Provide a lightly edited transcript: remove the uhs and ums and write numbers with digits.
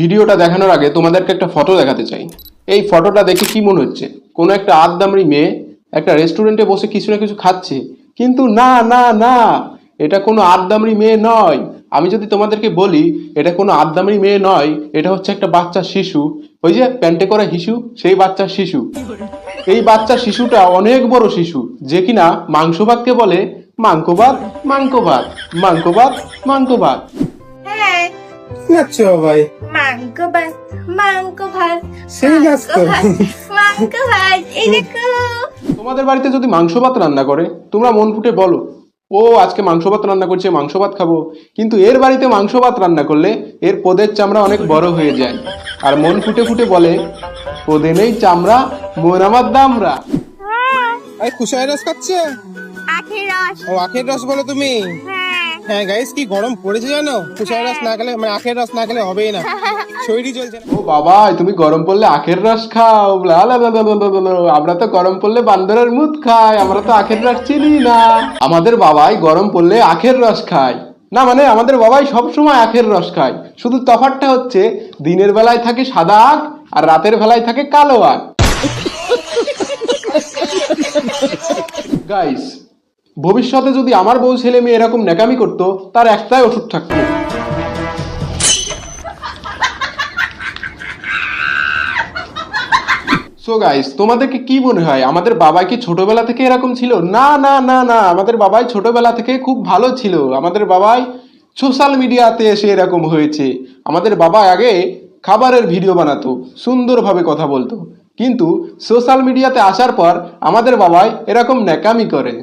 ভিডিওটা দেখানোর আগে তোমাদেরকে একটা ফটো দেখাতে চাই। এই ফটোটা দেখে কি মনে হচ্ছে? কোনো একটা আদ্দামড়ি মেয়ে একটা রেস্টুরেন্টে বসে কিছু না কিছু খাচ্ছে, কিন্তু না না না, এটা কোনো আদ্দামড়ি মেয়ে নয়। আমি যদি তোমাদেরকে বলি এটা কোনো আদ্দামড়ি মেয়ে নয়, এটা হচ্ছে একটা বাচ্চা শিশু। ওই যে প্যান্টে করা শিশু, সেই বাচ্চা শিশু। এই বাচ্চা শিশুটা অনেক বড় শিশু, যে কিনা মাংস ভাতকে বলে মাংকো ভাত, মাংকো ভাত, মাংকো ভাত, মাংকো ভাত। হ্যাঁ, নাচছো ভাই, মাংস ভাত, মাংস ভাত, সেই নাচ তো। মাংস ভাত, এই দেখো। তোমাদের বাড়িতে যদি মাংস ভাত রান্না করে, তোমরা মন ফুটে বলো ও আজকে মাংস ভাত রান্না করছে, মাংস ভাত খাবো। কিন্তু এর বাড়িতে মাংস ভাত রান্না করলে এর পোদের চামড়া অনেক বড় হয়ে যায়, আর মন ফুটে ফুটে বলে পোদে নেই চামড়া, মন আমার দামরা। এই খুশাই রস খাচ্ছে? আখের রস। ও আখের রস বলো তুমি? হ্যাঁ, হ্যাঁ গাইস, কি গরম পড়েছে জানো? খুশাই রস না খেলে, মানে আখের রস না খেলে হবেই না, শরীরই চলছে না। ও বাবা, তুমি গরম পড়লে আখের রস খাও? লা লা লা লা লা লা লা। আমরা তো গরম পড়লে বান্দরের মুদ খাই, আমরা তো আখের রস চিনি না। আমাদের বাবাই গরম পড়লে আখের রস খায় না, মানে আমাদের বাবাই সবসময় আখের রস খায়। শুধু তফাৎটা হচ্ছে দিনের বেলায় থাকে সাদা আখ আর রাতের বেলায় থাকে কালো আখ। গাইস, ভবিষ্যতে যদি আমার বউ ছেলে মেয়ে এরকম ন্যাকামি করতো, তার একটাই ওষুধ থাকতো। সো গাইস, তোমাদেরকে কি মনে হয় আমাদের বাবা কি ছোটবেলা থেকে এরকম ছিল? না না না না, আমাদের বাবাই ছোটবেলা থেকে খুব ভালো ছিল। আমাদের বাবাই সোশ্যাল মিডিয়াতে এসে এরকম হয়েছে। আমাদের বাবা আগে খাবারের ভিডিও বানাতো, সুন্দরভাবে কথা বলতো, কিন্তু সোশ্যাল মিডিয়াতে আসার পর আমাদের বাবাই এরকম ন্যাকামি করে।